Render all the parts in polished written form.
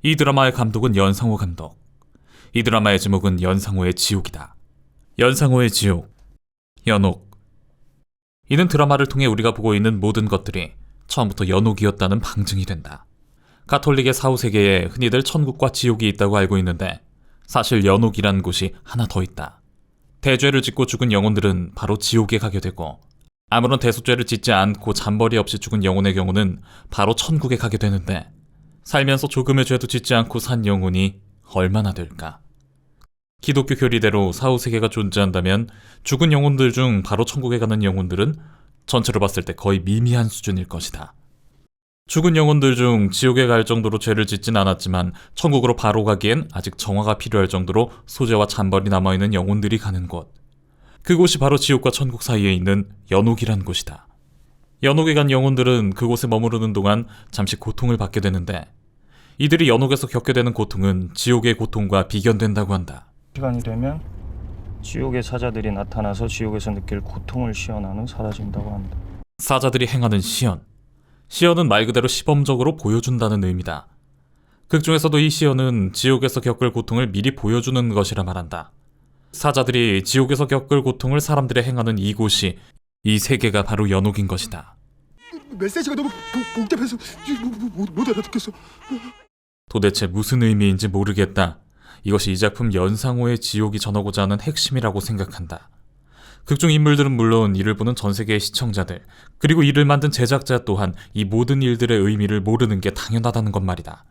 이 드라마의 감독은 연상호 감독. 이 드라마의 제목은 연상호의 지옥이다. 연상호의 지옥, 연옥. 이는 드라마를 통해 우리가 보고 있는 모든 것들이 처음부터 연옥이었다는 방증이 된다. 가톨릭의 사후세계에 흔히들 천국과 지옥이 있다고 알고 있는데 사실 연옥이란 곳이 하나 더 있다. 대죄를 짓고 죽은 영혼들은 바로 지옥에 가게 되고, 아무런 대속죄를 짓지 않고 잔벌이 없이 죽은 영혼의 경우는 바로 천국에 가게 되는데, 살면서 조금의 죄도 짓지 않고 산 영혼이 얼마나 될까? 기독교 교리대로 사후세계가 존재한다면 죽은 영혼들 중 바로 천국에 가는 영혼들은 전체로 봤을 때 거의 미미한 수준일 것이다. 죽은 영혼들 중 지옥에 갈 정도로 죄를 짓진 않았지만 천국으로 바로 가기엔 아직 정화가 필요할 정도로 소재와 잔벌이 남아있는 영혼들이 가는 곳. 그곳이 바로 지옥과 천국 사이에 있는 연옥이란 곳이다. 연옥에 간 영혼들은 그곳에 머무르는 동안 잠시 고통을 받게 되는데, 이들이 연옥에서 겪게 되는 고통은 지옥의 고통과 비견된다고 한다. 시간이 되면 지옥의 사자들이 나타나서 지옥에서 느낄 고통을 시연하는 사라진다고 한다. 사자들이 행하는 시연. 시연은 말 그대로 시범적으로 보여준다는 의미다. 극 중에서도 이 시연은 지옥에서 겪을 고통을 미리 보여주는 것이라 말한다. 사자들이 지옥에서 겪을 고통을 사람들이 행하는 이곳이, 이 세계가 바로 연옥인 것이다. 메시지가 너무 복잡해서 못 알아듣겠어. 도대체 무슨 의미인지 모르겠다. 이것이 이 작품 연상호의 지옥이 전하고자 하는 핵심이라고 생각한다. 극중 인물들은 물론 이를 보는 전 세계의 시청자들, 그리고 이를 만든 제작자 또한 이 모든 일들의 의미를 모르는 게 당연하다는 것 말이다.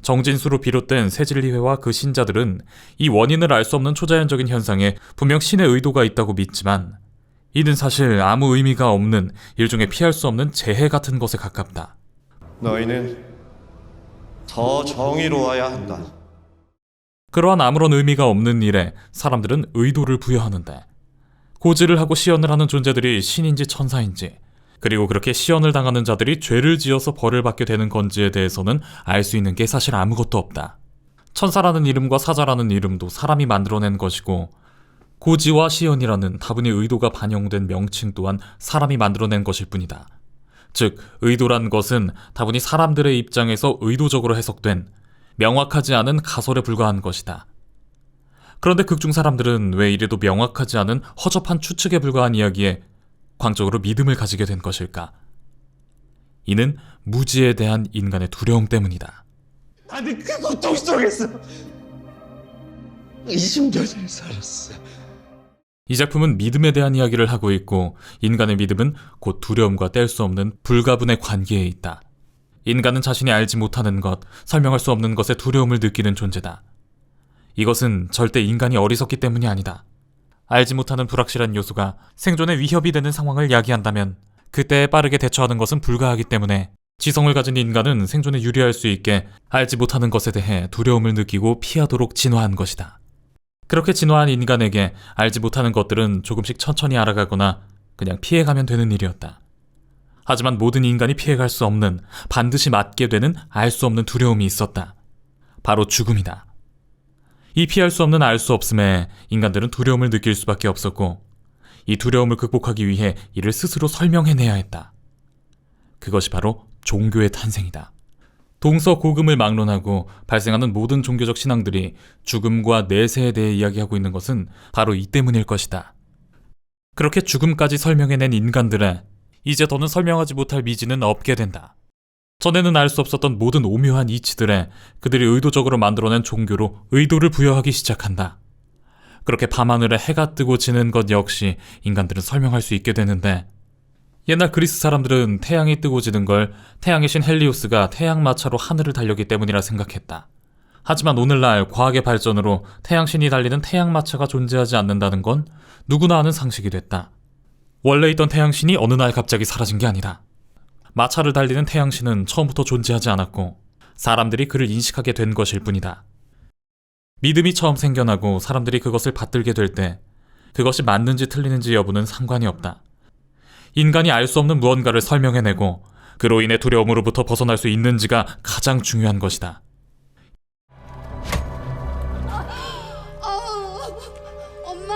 정진수로 비롯된 새진리회와 그 신자들은 이 원인을 알 수 없는 초자연적인 현상에 분명 신의 의도가 있다고 믿지만, 이는 사실 아무 의미가 없는 일종의 피할 수 없는 재해 같은 것에 가깝다. 너희는 더 정의로워야 한다. 그러한 아무런 의미가 없는 일에 사람들은 의도를 부여하는데, 고지를 하고 시연을 하는 존재들이 신인지 천사인지, 그리고 그렇게 시연을 당하는 자들이 죄를 지어서 벌을 받게 되는 건지에 대해서는 알 수 있는 게 사실 아무것도 없다. 천사라는 이름과 사자라는 이름도 사람이 만들어낸 것이고, 고지와 시연이라는 다분히 의도가 반영된 명칭 또한 사람이 만들어낸 것일 뿐이다. 즉, 의도란 것은 다분히 사람들의 입장에서 의도적으로 해석된 명확하지 않은 가설에 불과한 것이다. 그런데 극중 사람들은 왜 이래도 명확하지 않은 허접한 추측에 불과한 이야기에 광적으로 믿음을 가지게 된 것일까? 이는 무지에 대한 인간의 두려움 때문이다. 나는 그 고통 속에서 20년을 살았어. 이 작품은 믿음에 대한 이야기를 하고 있고, 인간의 믿음은 곧 두려움과 뗄 수 없는 불가분의 관계에 있다. 인간은 자신이 알지 못하는 것, 설명할 수 없는 것에 두려움을 느끼는 존재다. 이것은 절대 인간이 어리석기 때문이 아니다. 알지 못하는 불확실한 요소가 생존에 위협이 되는 상황을 야기한다면 그때에 빠르게 대처하는 것은 불가하기 때문에, 지성을 가진 인간은 생존에 유리할 수 있게 알지 못하는 것에 대해 두려움을 느끼고 피하도록 진화한 것이다. 그렇게 진화한 인간에게 알지 못하는 것들은 조금씩 천천히 알아가거나 그냥 피해가면 되는 일이었다. 하지만 모든 인간이 피해갈 수 없는, 반드시 맞게 되는 알 수 없는 두려움이 있었다. 바로 죽음이다. 이 피할 수 없는 알 수 없음에 인간들은 두려움을 느낄 수밖에 없었고, 이 두려움을 극복하기 위해 이를 스스로 설명해내야 했다. 그것이 바로 종교의 탄생이다. 동서고금을 막론하고 발생하는 모든 종교적 신앙들이 죽음과 내세에 대해 이야기하고 있는 것은 바로 이 때문일 것이다. 그렇게 죽음까지 설명해낸 인간들의 이제 더는 설명하지 못할 미지는 없게 된다. 전에는 알 수 없었던 모든 오묘한 이치들에 그들이 의도적으로 만들어낸 종교로 의도를 부여하기 시작한다. 그렇게 밤하늘에 해가 뜨고 지는 것 역시 인간들은 설명할 수 있게 되는데, 옛날 그리스 사람들은 태양이 뜨고 지는 걸 태양의 신 헬리오스가 태양마차로 하늘을 달렸기 때문이라 생각했다. 하지만 오늘날 과학의 발전으로 태양신이 달리는 태양마차가 존재하지 않는다는 건 누구나 아는 상식이 됐다. 원래 있던 태양신이 어느 날 갑자기 사라진 게 아니다. 마차를 달리는 태양신은 처음부터 존재하지 않았고 사람들이 그를 인식하게 된 것일 뿐이다. 믿음이 처음 생겨나고 사람들이 그것을 받들게 될 때 그것이 맞는지 틀리는지 여부는 상관이 없다. 인간이 알 수 없는 무언가를 설명해내고 그로 인해 두려움으로부터 벗어날 수 있는지가 가장 중요한 것이다. 엄마!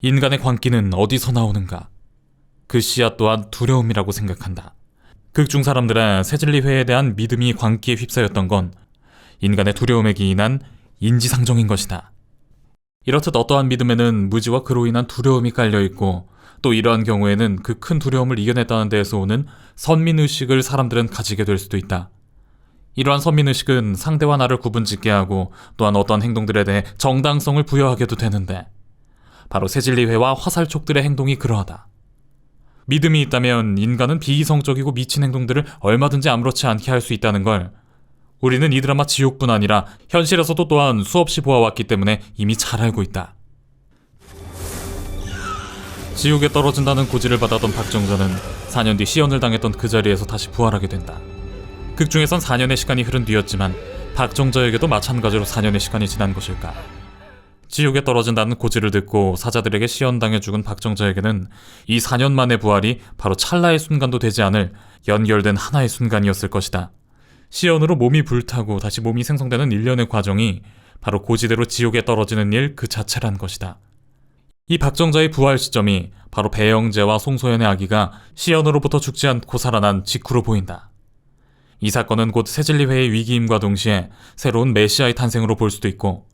인간의 광기는 어디서 나오는가? 그 씨앗 또한 두려움이라고 생각한다. 극중 사람들의 새진리회에 대한 믿음이 광기에 휩싸였던 건 인간의 두려움에 기인한 인지상정인 것이다. 이렇듯 어떠한 믿음에는 무지와 그로 인한 두려움이 깔려있고, 또 이러한 경우에는 그 큰 두려움을 이겨냈다는 데에서 오는 선민의식을 사람들은 가지게 될 수도 있다. 이러한 선민의식은 상대와 나를 구분짓게 하고, 또한 어떠한 행동들에 대해 정당성을 부여하게도 되는데, 바로 새진리회와 화살촉들의 행동이 그러하다. 믿음이 있다면 인간은 비이성적이고 미친 행동들을 얼마든지 아무렇지 않게 할 수 있다는 걸 우리는 이 드라마 지옥뿐 아니라 현실에서도 또한 수없이 보아왔기 때문에 이미 잘 알고 있다. 지옥에 떨어진다는 고지를 받았던 박정자는 4년 뒤 시연을 당했던 그 자리에서 다시 부활하게 된다. 극중에선 4년의 시간이 흐른 뒤였지만 박정자에게도 마찬가지로 4년의 시간이 지난 것일까. 지옥에 떨어진다는 고지를 듣고 사자들에게 시연당해 죽은 박정자에게는 이 4년 만의 부활이 바로 찰나의 순간도 되지 않을 연결된 하나의 순간이었을 것이다. 시연으로 몸이 불타고 다시 몸이 생성되는 일련의 과정이 바로 고지대로 지옥에 떨어지는 일 그 자체란 것이다. 이 박정자의 부활 시점이 바로 배영재와 송소연의 아기가 시연으로부터 죽지 않고 살아난 직후로 보인다. 이 사건은 곧 새진리회의 위기임과 동시에 새로운 메시아의 탄생으로 볼 수도 있고,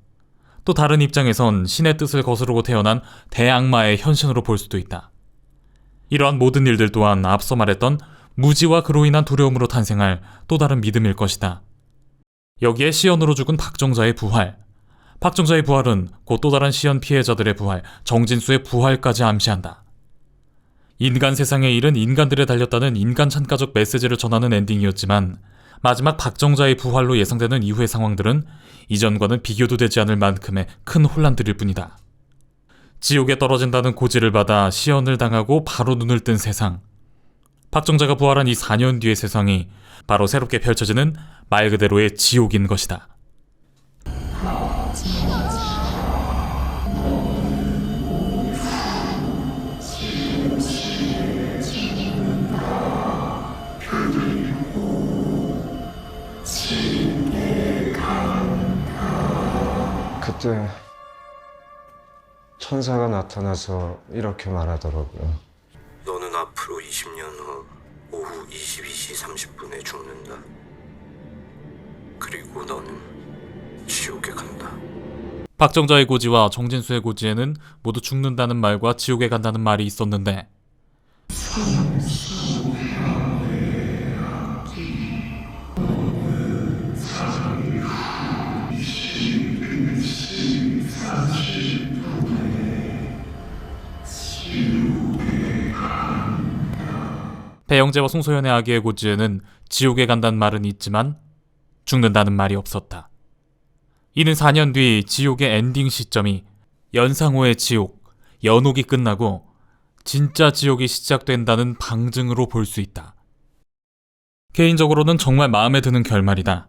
또 다른 입장에선 신의 뜻을 거스르고 태어난 대악마의 현신으로 볼 수도 있다. 이러한 모든 일들 또한 앞서 말했던 무지와 그로 인한 두려움으로 탄생할 또 다른 믿음일 것이다. 여기에 시연으로 죽은 박정자의 부활, 박정자의 부활은 곧 또 다른 시연 피해자들의 부활, 정진수의 부활까지 암시한다. 인간 세상의 일은 인간들에 달렸다는 인간 찬가적 메시지를 전하는 엔딩이었지만, 마지막 박정자의 부활로 예상되는 이후의 상황들은 이전과는 비교도 되지 않을 만큼의 큰 혼란들일 뿐이다. 지옥에 떨어진다는 고지를 받아 시연을 당하고 바로 눈을 뜬 세상, 박정자가 부활한 이 4년 뒤의 세상이 바로 새롭게 펼쳐지는 말 그대로의 지옥인 것이다. 그때 천사가 나타나서 이렇게 말하더라고요. 너는 앞으로 20년 후 오후 22시 30분에 죽는다. 그리고 너는 지옥에 간다. 박정자의 고지와 정진수의 고지에는 모두 죽는다는 말과 지옥에 간다는 말이 있었는데, 배영재와 송소연의 아기의 고지에는 지옥에 간다는 말은 있지만 죽는다는 말이 없었다. 이는 4년 뒤 지옥의 엔딩 시점이 연상호의 지옥, 연옥이 끝나고 진짜 지옥이 시작된다는 방증으로 볼 수 있다. 개인적으로는 정말 마음에 드는 결말이다.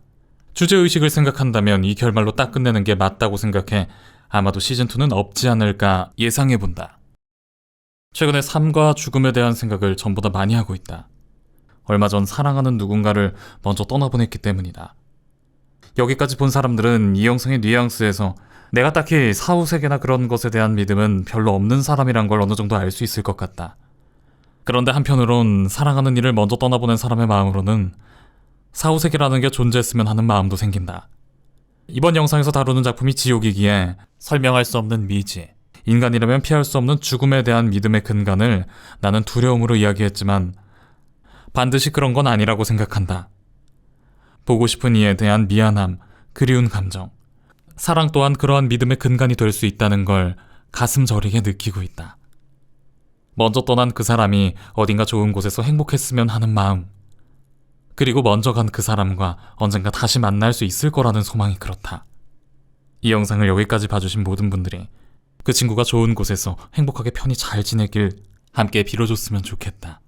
주제의식을 생각한다면 이 결말로 딱 끝내는 게 맞다고 생각해 아마도 시즌2는 없지 않을까 예상해본다. 최근에 삶과 죽음에 대한 생각을 전보다 많이 하고 있다. 얼마 전 사랑하는 누군가를 먼저 떠나보냈기 때문이다. 여기까지 본 사람들은 이 영상의 뉘앙스에서 내가 딱히 사후세계나 그런 것에 대한 믿음은 별로 없는 사람이란 걸 어느 정도 알 수 있을 것 같다. 그런데 한편으론 사랑하는 이를 먼저 떠나보낸 사람의 마음으로는 사후세계라는 게 존재했으면 하는 마음도 생긴다. 이번 영상에서 다루는 작품이 지옥이기에 설명할 수 없는 미지, 인간이라면 피할 수 없는 죽음에 대한 믿음의 근간을 나는 두려움으로 이야기했지만 반드시 그런 건 아니라고 생각한다. 보고 싶은 이에 대한 미안함, 그리운 감정, 사랑 또한 그러한 믿음의 근간이 될 수 있다는 걸 가슴 저리게 느끼고 있다. 먼저 떠난 그 사람이 어딘가 좋은 곳에서 행복했으면 하는 마음, 그리고 먼저 간 그 사람과 언젠가 다시 만날 수 있을 거라는 소망이 그렇다. 이 영상을 여기까지 봐주신 모든 분들이 그 친구가 좋은 곳에서 행복하게 편히 잘 지내길 함께 빌어줬으면 좋겠다.